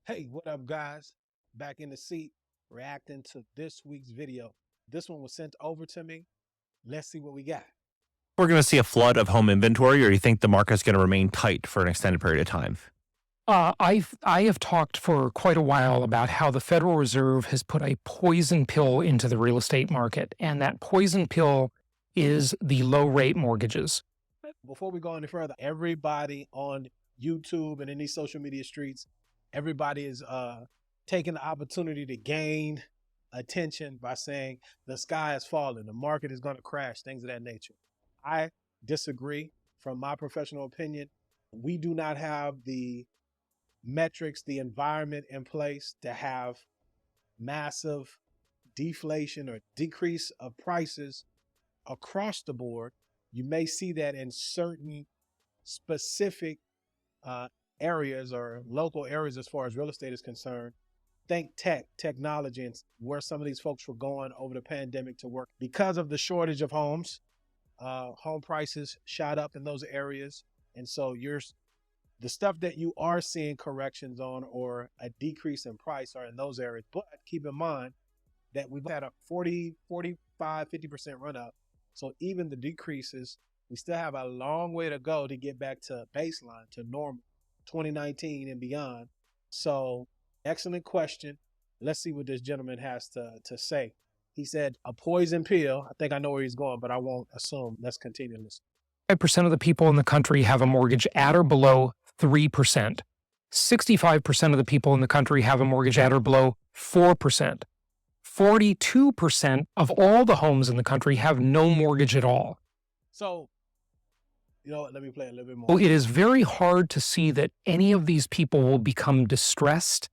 Hey, what up, guys? Back in the seat, reacting to this week's video. This one was sent over to me. Let's see what we got. We're going to see a flood of home inventory, or you think the market's going to remain tight for an extended period of time? I have talked for quite a while about how the Federal Reserve has put a poison pill into the real estate market, and that poison pill is the low rate mortgages. Before we go any further, everybody on YouTube and in these social media streets, everybody is taking the opportunity to gain attention by saying the sky is falling, the market is going to crash, things of that nature. I disagree. From my professional opinion, we do not have the metrics, the environment in place to have massive deflation or decrease of prices across the board. You may see that in certain specific areas or local areas as far as real estate is concerned. Think technology, and where some of these folks were going over the pandemic to work. Because of the shortage of homes, home prices shot up in those areas. And so the stuff that you are seeing corrections on or a decrease in price are in those areas. But keep in mind that we've had a 40, 45, 50% run up. So even the decreases, we still have a long way to go to get back to baseline, to normal, 2019 and beyond. So excellent question. Let's see what this gentleman has to say. He said a poison pill. I think I know where he's going, but I won't assume. Let's continue this. 5% of the people in the country have a mortgage at or below 3%. 65% of the people in the country have a mortgage at or below 4%. 42% of all the homes in the country have no mortgage at all. So, you know what, let me play a little bit more. Well, it is very hard to see that any of these people will become distressed.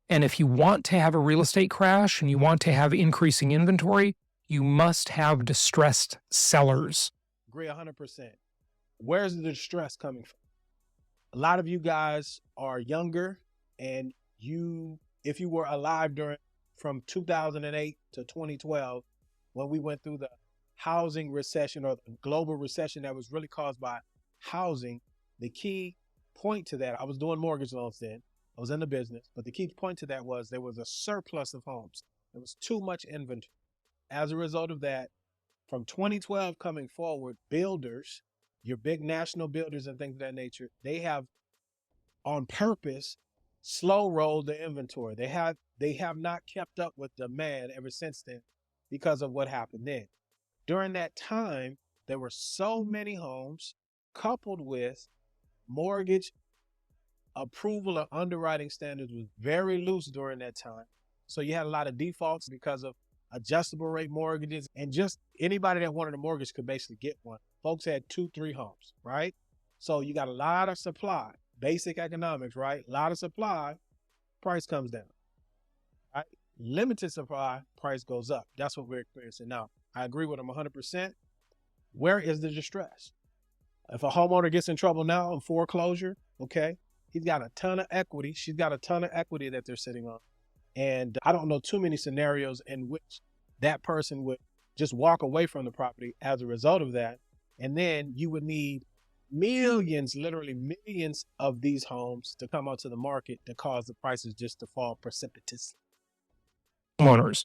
And if you want to have a real estate crash and you want to have increasing inventory, you must have distressed sellers. Agree 100%. Where's the distress coming from? A lot of you guys are younger, and if you were alive from 2008 to 2012, when we went through the housing recession or the global recession that was really caused by housing, the key point to that, I was doing mortgage loans then, I was in the business, but the key point to that was there was a surplus of homes. There was too much inventory. As a result of that, from 2012 coming forward, builders, your big national builders and things of that nature, they have on purpose slow rolled the inventory. They have not kept up with demand ever since then because of what happened then. During that time, there were so many homes coupled with mortgage approval or underwriting standards was very loose during that time. So you had a lot of defaults because of adjustable rate mortgages, and just anybody that wanted a mortgage could basically get one. Folks had 2-3 homes, right? So you got a lot of supply, basic economics, right? A lot of supply, price comes down, right? Limited supply, price goes up. That's what we're experiencing now. I agree with him 100%. Where is the distress? If a homeowner gets in trouble now in foreclosure, okay, he's got a ton of equity. She's got a ton of equity that they're sitting on. And I don't know too many scenarios in which that person would just walk away from the property as a result of that. And then you would need millions, literally millions of these homes to come onto the market to cause the prices just to fall precipitously. Homeowners.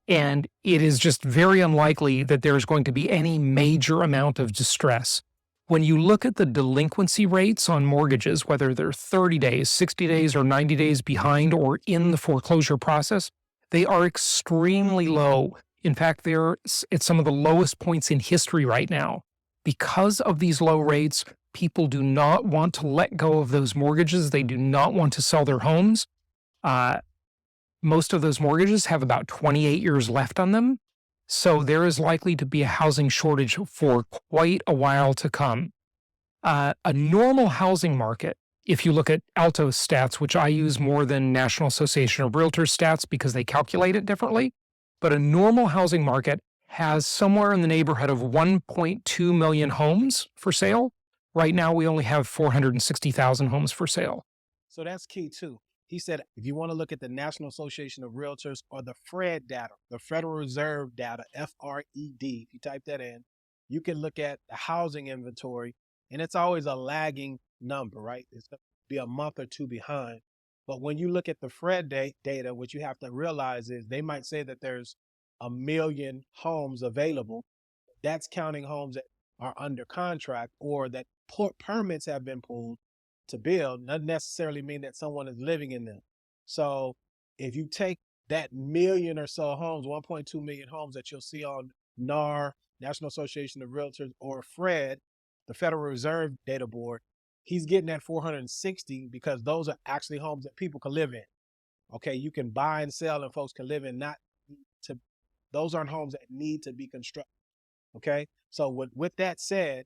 And it is just very unlikely that there's going to be any major amount of distress. When you look at the delinquency rates on mortgages, whether they're 30 days, 60 days, or 90 days behind or in the foreclosure process, they are extremely low. In fact, they're at some of the lowest points in history right now. Because of these low rates, people do not want to let go of those mortgages. They do not want to sell their homes. Most of those mortgages have about 28 years left on them. So there is likely to be a housing shortage for quite a while to come. A normal housing market, if you look at Altos stats, which I use more than National Association of Realtors stats because they calculate it differently, but a normal housing market has somewhere in the neighborhood of 1.2 million homes for sale. Right now, we only have 460,000 homes for sale. So that's key too. He said, if you want to look at the National Association of Realtors or the FRED data, the Federal Reserve data, FRED, if you type that in, you can look at the housing inventory, and it's always a lagging number, right? It's going to be a month or two behind. But when you look at the Fred data, what you have to realize is they might say that there's 1 million homes available. That's counting homes that are under contract or that permits have been pulled to build. Doesn't necessarily mean that someone is living in them. So if you take that million or so homes, 1.2 million homes that you'll see on NAR, National Association of Realtors, or Fred, the Federal Reserve Data Board, he's getting at 460 because those are actually homes that people can live in. Okay, you can buy and sell and folks can live in, those aren't homes that need to be constructed. Okay, so with that said,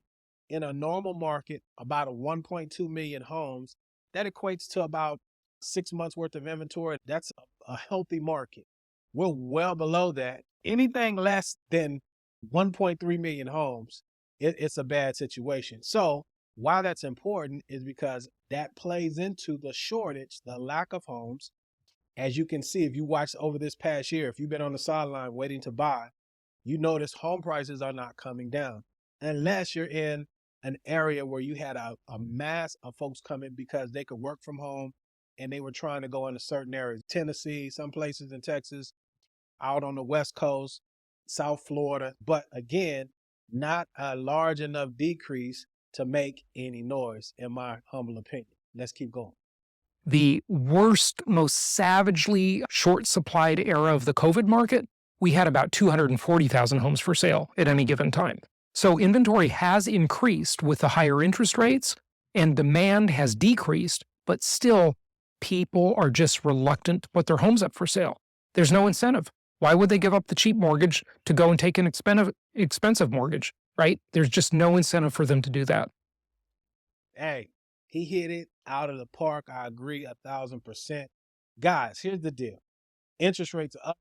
in a normal market, about a 1.2 million homes, that equates to about 6 months worth of inventory. That's a healthy market. We're well below that. Anything less than 1.3 million homes, it's a bad situation. So why that's important is because that plays into the shortage, the lack of homes. As you can see, if you watch over this past year, if you've been on the sideline waiting to buy, you notice home prices are not coming down unless you're in an area where you had a mass of folks coming because they could work from home and they were trying to go into certain areas, Tennessee, some places in Texas, out on the West Coast, South Florida. But again, not a large enough decrease to make any noise, in my humble opinion. Let's keep going. The worst, most savagely short supplied era of the COVID market, we had about 240,000 homes for sale at any given time. So inventory has increased with the higher interest rates and demand has decreased, but still people are just reluctant to put their homes up for sale. There's no incentive. Why would they give up the cheap mortgage to go and take an expensive mortgage, right? There's just no incentive for them to do that. Hey, he hit it out of the park. I agree 1,000%. Guys, here's the deal. Interest rates are up.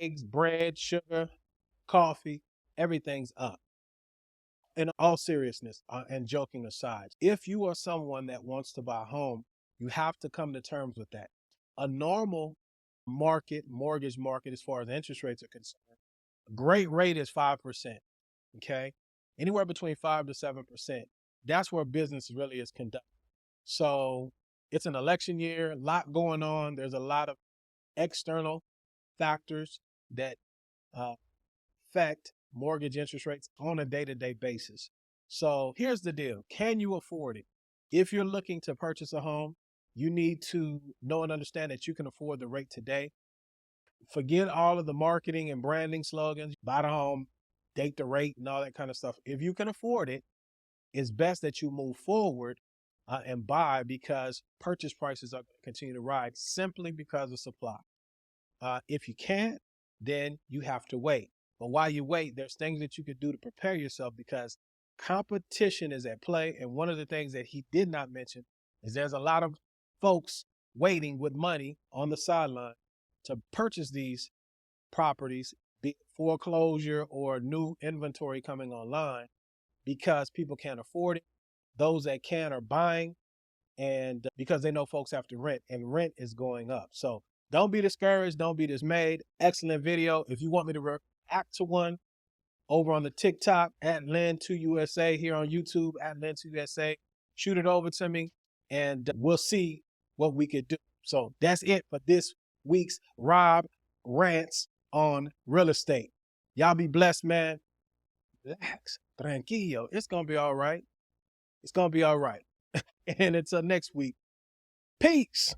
Eggs, bread, sugar, coffee, everything's up. In all seriousness and joking aside, if you are someone that wants to buy a home, you have to come to terms with that. A normal mortgage market, as far as interest rates are concerned, a great rate is 5%. Okay. Anywhere between 5 to 7%. That's where business really is conducted. So it's an election year, a lot going on. There's a lot of external factors that affect mortgage interest rates on a day-to-day basis. So here's the deal. Can you afford it? If you're looking to purchase a home, you need to know and understand that you can afford the rate today. Forget all of the marketing and branding slogans, buy the home, date the rate, and all that kind of stuff. If you can afford it, it's best that you move forward and buy, because purchase prices are going to continue to rise simply because of supply. If you can't, then you have to wait. But while you wait, there's things that you could do to prepare yourself, because competition is at play. And one of the things that he did not mention is there's a lot of folks waiting with money on the sideline to purchase these properties, be it foreclosure or new inventory coming online, because people can't afford it. Those that can are buying, and because they know folks have to rent, and rent is going up. So don't be discouraged. Don't be dismayed. Excellent video. If you want me to react to one, over on the TikTok at Len2USA, here on YouTube at Len2USA, shoot it over to me and we'll see what we could do. So that's it for this week's Rob Rants on Real Estate. Y'all be blessed, man. Relax, tranquilo. It's going to be all right. It's going to be all right. And until next week, peace.